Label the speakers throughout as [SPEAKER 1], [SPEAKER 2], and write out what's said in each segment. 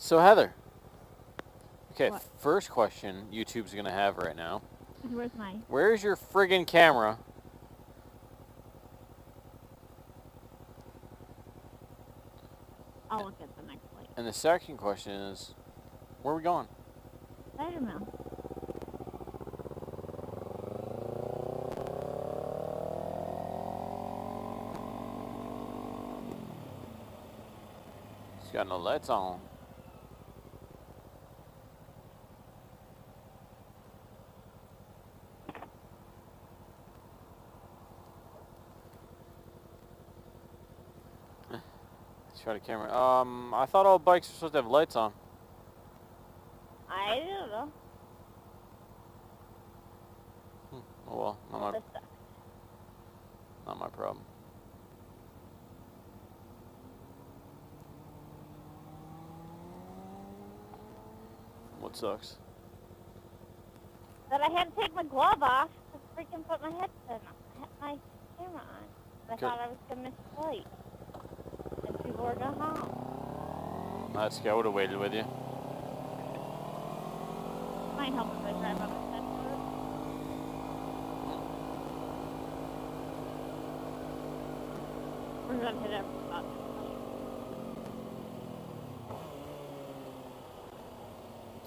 [SPEAKER 1] So Heather, okay,
[SPEAKER 2] What?
[SPEAKER 1] first question YouTube's gonna have right now.
[SPEAKER 2] Where's mine?
[SPEAKER 1] Where's your friggin' camera?
[SPEAKER 2] I'll look at the next light.
[SPEAKER 1] And the second question is, where are we going?
[SPEAKER 2] Cider mill.
[SPEAKER 1] It's got no lights on. Try the camera. I thought all bikes were supposed to have lights on.
[SPEAKER 2] I don't know.
[SPEAKER 1] Oh well, not my problem. What sucks?
[SPEAKER 2] But I had to take my glove off to freaking put my headset on. My camera on. I thought I was gonna miss the flight. And people were going home.
[SPEAKER 1] That's okay. I would have waited with you.
[SPEAKER 2] Might help if I drive on the side road. We're gonna hit every spot.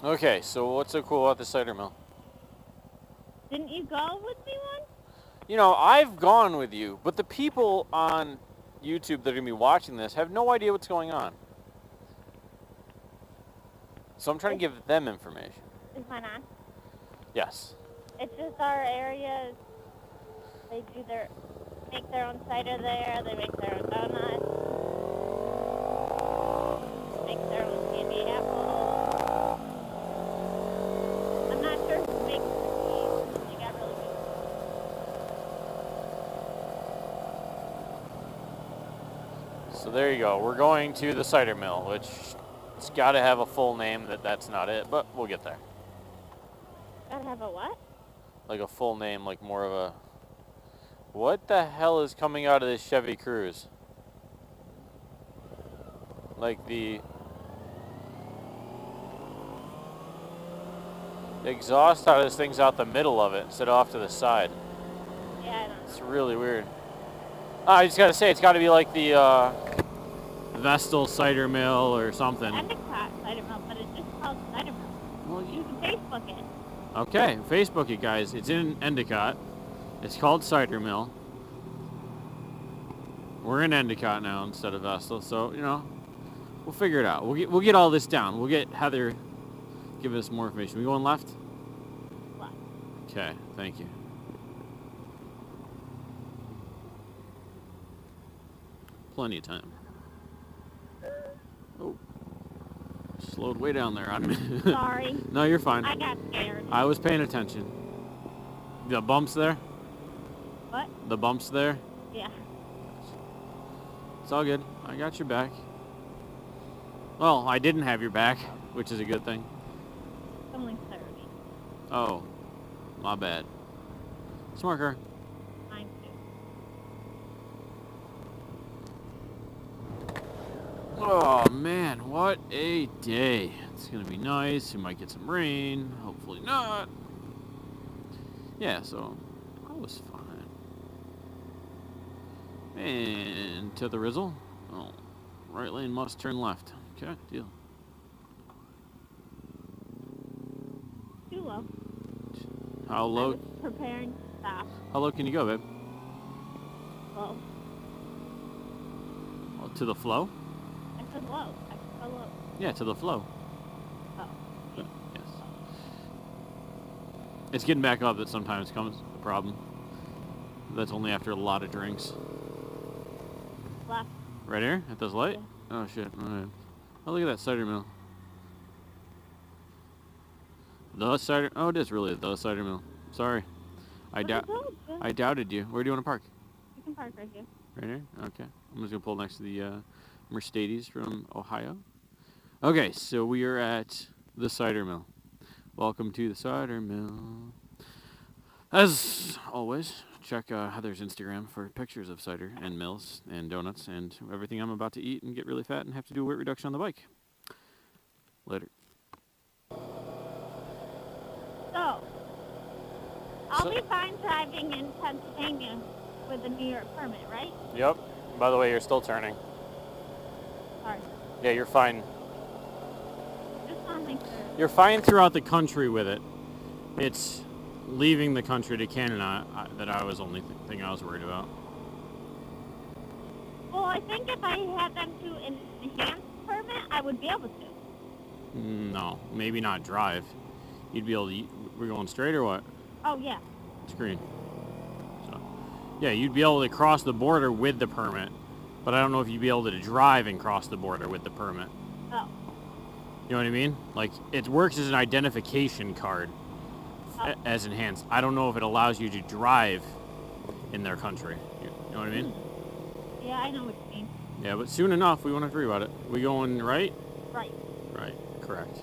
[SPEAKER 1] Okay, so what's so cool about the cider mill?
[SPEAKER 2] Didn't you go with me once?
[SPEAKER 1] You know, I've gone with you, but the people on YouTube that are going to be watching this have no idea what's going on. So I'm trying to give them information.
[SPEAKER 2] Is mine on?
[SPEAKER 1] Yes.
[SPEAKER 2] It's just our areas. They make their own cider there. They make their own donuts. Make their own candy apples. I'm not sure who makes the cheese. They got really good.
[SPEAKER 1] So there you go. We're going to the cider mill, which it's got to have a full name. That's not it, but we'll get there.
[SPEAKER 2] Gotta have a what?
[SPEAKER 1] Like a full name, like more of a... What the hell is coming out of this Chevy Cruze? Like the exhaust out of this thing's out the middle of it instead of off to the side.
[SPEAKER 2] Yeah, I don't know.
[SPEAKER 1] It's really weird. I just gotta say, it's gotta be like the Vestal cider mill or something.
[SPEAKER 2] Endicott cider mill, but it's just called cider mill.
[SPEAKER 1] Well,
[SPEAKER 2] You can Facebook it.
[SPEAKER 1] okay, Facebook it, guys. It's in Endicott. It's called Cider Mill. We're in Endicott now instead of Vestal, so you know, we'll figure it out. We'll get all this down. We'll get Heather give us more information. We going left?
[SPEAKER 2] Left.
[SPEAKER 1] Okay, thank you. Plenty of time. Oh, slowed way down there on me.
[SPEAKER 2] Sorry.
[SPEAKER 1] No, you're fine.
[SPEAKER 2] I got scared.
[SPEAKER 1] I was paying attention. The bumps there?
[SPEAKER 2] What?
[SPEAKER 1] The bumps there?
[SPEAKER 2] Yeah.
[SPEAKER 1] It's all good. I got your back. Well, I didn't have your back, which is a good thing.
[SPEAKER 2] Only 30.
[SPEAKER 1] Oh, my bad. Smart car.
[SPEAKER 2] Mine too.
[SPEAKER 1] Oh man, what a day. It's gonna be nice. We might get some rain. Hopefully not. Yeah, so I was fine. And to the Rizzle. Oh, right lane must turn left. Okay, deal.
[SPEAKER 2] Too low.
[SPEAKER 1] How
[SPEAKER 2] I
[SPEAKER 1] low?
[SPEAKER 2] was preparing to stop.
[SPEAKER 1] How low can you go, babe?
[SPEAKER 2] Low.
[SPEAKER 1] Oh, to the flow?
[SPEAKER 2] I said low. I said go low.
[SPEAKER 1] Yeah, to the flow.
[SPEAKER 2] Oh.
[SPEAKER 1] Yes. It's getting back up that sometimes comes a problem. That's only after a lot of drinks.
[SPEAKER 2] Left.
[SPEAKER 1] Right here? At this light?
[SPEAKER 2] Yeah.
[SPEAKER 1] Oh shit. Alright. Oh, look at that cider mill. The cider... Oh, it is really the cider mill. Sorry. I doubted you. Where do you want to park?
[SPEAKER 2] You can park right here.
[SPEAKER 1] Right here? Okay. I'm just going to pull next to the Mercedes from Ohio. Okay, so we are at the cider mill. Welcome to the cider mill. As always, check Heather's Instagram for pictures of cider and mills and donuts and everything I'm about to eat and get really fat and have to do a weight reduction on the bike. Later.
[SPEAKER 2] So, I'll be fine driving in Pennsylvania with a New York permit, right?
[SPEAKER 1] Yep. By the way, you're still turning.
[SPEAKER 2] Sorry.
[SPEAKER 1] Yeah, you're fine.
[SPEAKER 2] Just want to make sure.
[SPEAKER 1] You're fine throughout the country with it. It's leaving the country to Canada that I was only thing I was worried about.
[SPEAKER 2] Well, I think if I had them to enhance permit, I would be able to.
[SPEAKER 1] No, maybe not drive. You'd be able to. We're going straight or what?
[SPEAKER 2] Oh, yeah.
[SPEAKER 1] It's green. So, yeah, you'd be able to cross the border with the permit, but I don't know if you'd be able to drive and cross the border with the permit.
[SPEAKER 2] Oh.
[SPEAKER 1] You know what I mean? Like, it works as an identification card as enhanced. I don't know if it allows you to drive in their country. You know what I mean?
[SPEAKER 2] Yeah, I know what you mean.
[SPEAKER 1] Yeah, but soon enough, we won't have to worry about it. We going right?
[SPEAKER 2] Right.
[SPEAKER 1] Right, correct.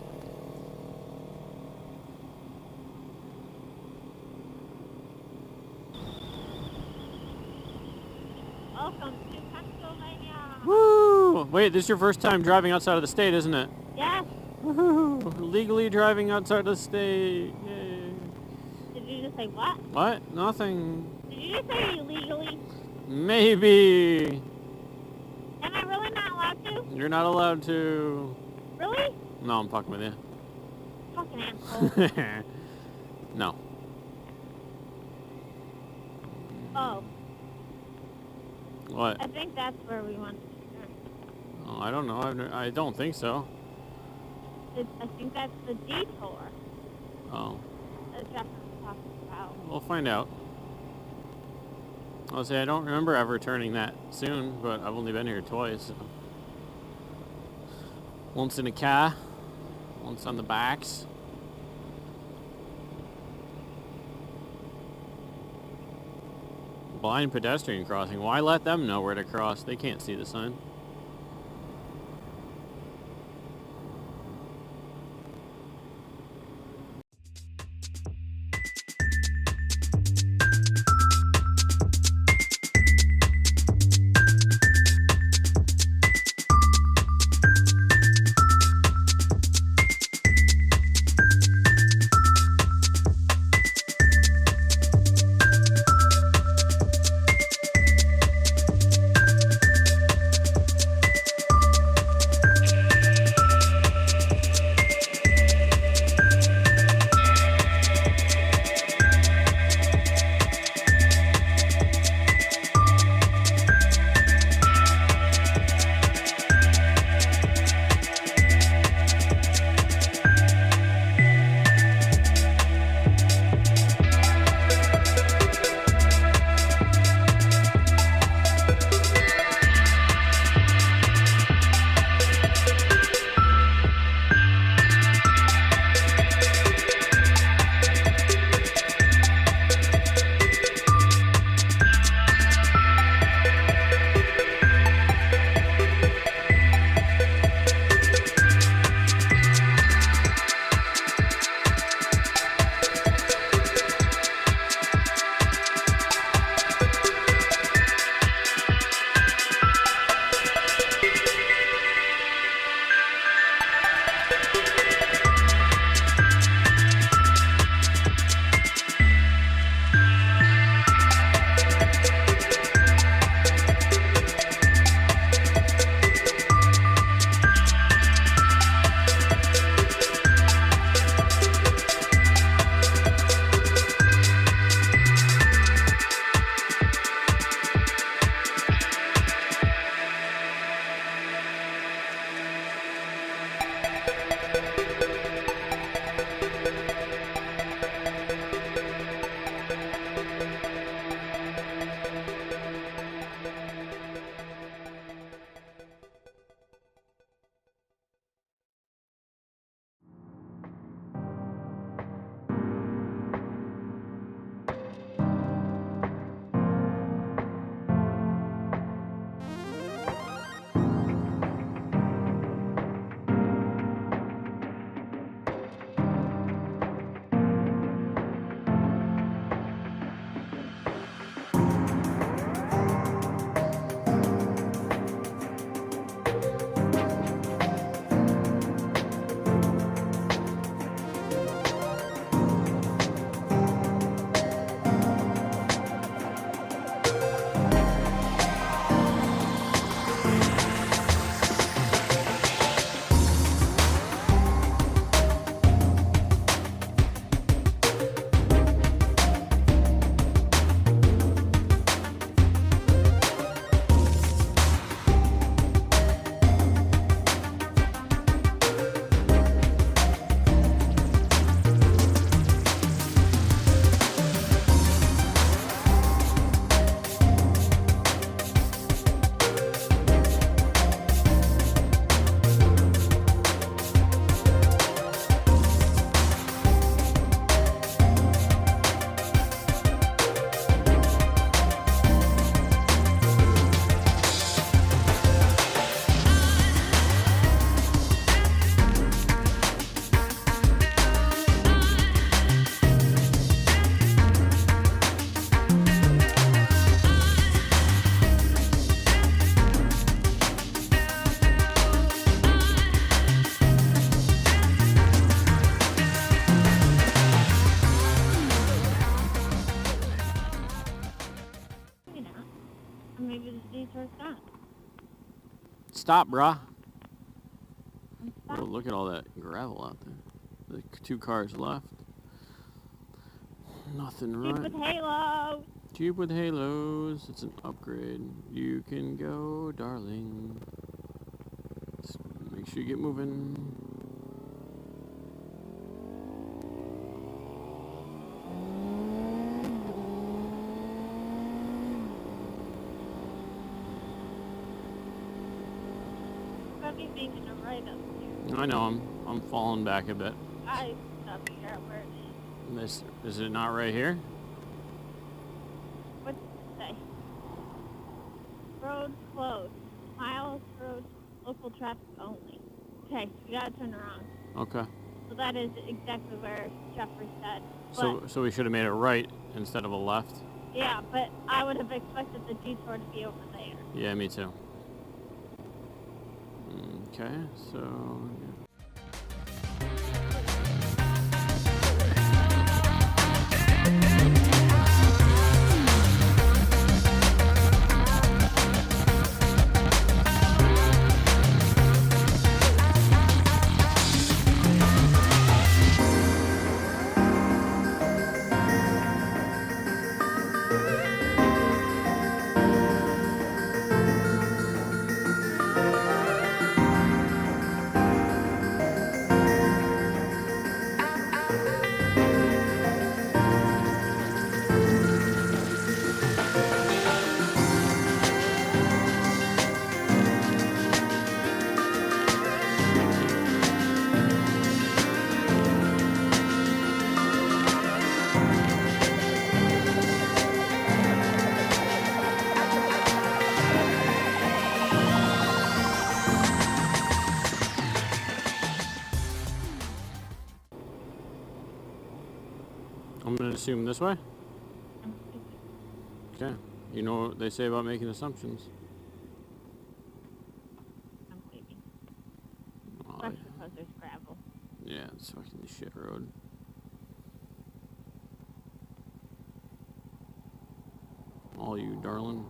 [SPEAKER 2] Welcome to Pennsylvania.
[SPEAKER 1] Woo! Wait, this is your first time driving outside of the state, isn't it?
[SPEAKER 2] Yes.
[SPEAKER 1] Woohoo! Legally driving outside of the state. Yay.
[SPEAKER 2] Did you just say what?
[SPEAKER 1] What? Nothing.
[SPEAKER 2] Did you just say illegally?
[SPEAKER 1] Maybe.
[SPEAKER 2] Am I really not allowed to?
[SPEAKER 1] You're not allowed to.
[SPEAKER 2] Really?
[SPEAKER 1] No, I'm fucking with you.
[SPEAKER 2] Fucking asshole.
[SPEAKER 1] No.
[SPEAKER 2] Oh.
[SPEAKER 1] What?
[SPEAKER 2] I think that's where we want to turn.
[SPEAKER 1] Oh, I don't know. I don't think so.
[SPEAKER 2] I think that's the detour
[SPEAKER 1] Oh.
[SPEAKER 2] that Jeff was talking about.
[SPEAKER 1] We'll find out. I'll say I don't remember ever turning that soon, but I've only been here twice. So. Once in a car, once on the backs. Blind pedestrian crossing. Why let them know where to cross? They can't see the sign. stop, brah.
[SPEAKER 2] I'm
[SPEAKER 1] Oh,
[SPEAKER 2] stopping.
[SPEAKER 1] look at all that gravel out there. The 2 cars left. Nothing
[SPEAKER 2] Jeep
[SPEAKER 1] right.
[SPEAKER 2] with halo.
[SPEAKER 1] Jeep with halos. It's an upgrade. You can go, darling. Just make sure you get moving.
[SPEAKER 2] I'll be making a right up here.
[SPEAKER 1] I know I'm falling back a bit.
[SPEAKER 2] I gotta figure out where it is.
[SPEAKER 1] Is it not right here?
[SPEAKER 2] What's it say? Road closed. Miles road, local traffic only. Okay, so we gotta turn around.
[SPEAKER 1] Okay.
[SPEAKER 2] So that is exactly where Jeffrey said.
[SPEAKER 1] So we should have made it right instead of a left.
[SPEAKER 2] Yeah, but I would have expected the detour to be over there.
[SPEAKER 1] Yeah, me too. Okay, so I'm gonna assume this way. Okay. You know what they say about making assumptions.
[SPEAKER 2] I'm waiting.
[SPEAKER 1] Oh,
[SPEAKER 2] Especially because there's gravel.
[SPEAKER 1] yeah, it's fucking shit road. All you, darling.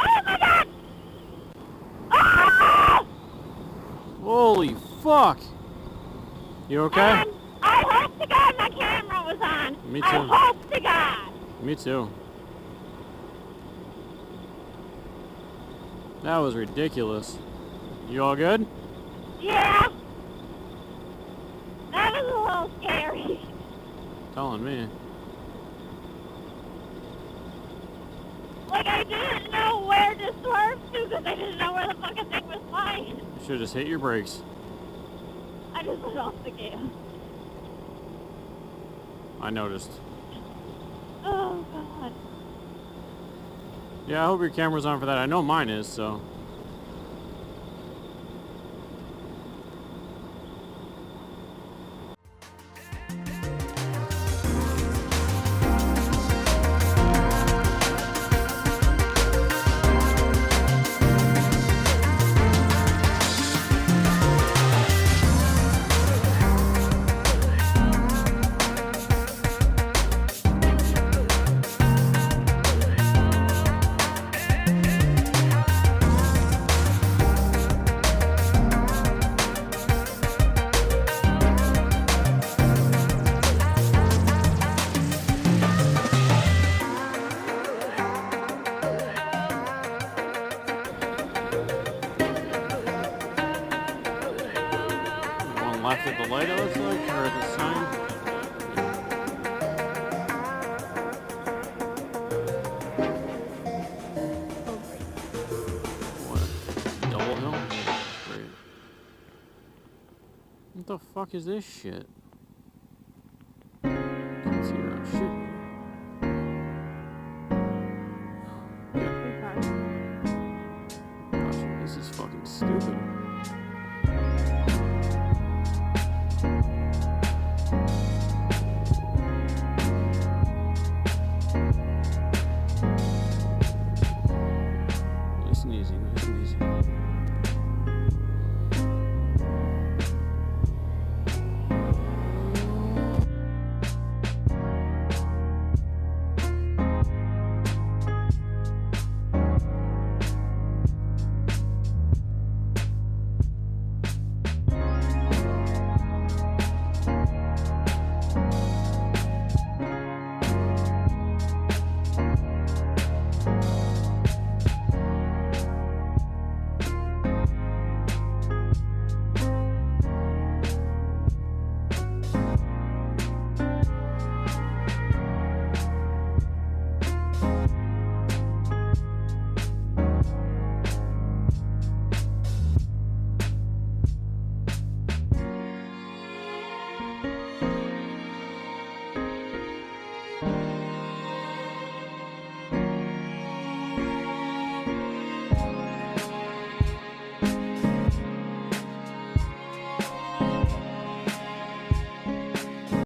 [SPEAKER 2] Oh my god! Ah!
[SPEAKER 1] Holy fuck! You okay?
[SPEAKER 2] And I hope to God my camera was on.
[SPEAKER 1] Me
[SPEAKER 2] I
[SPEAKER 1] too.
[SPEAKER 2] hope to God.
[SPEAKER 1] Me too. That was ridiculous. You all good?
[SPEAKER 2] Yeah. That was a little scary.
[SPEAKER 1] Telling me.
[SPEAKER 2] Like, I didn't know where to swerve to because I didn't know where the fucking thing was flying.
[SPEAKER 1] You should just hit your brakes.
[SPEAKER 2] I just went off the gas.
[SPEAKER 1] I noticed.
[SPEAKER 2] Oh, God.
[SPEAKER 1] Yeah, I hope your camera's on for that. I know mine is, so. left at the light, it looks like, or at the sign. What? Double hill? Great. What the fuck is this shit? Can't see around shit. Gosh, this is fucking stupid. Nice and easy, nice and easy.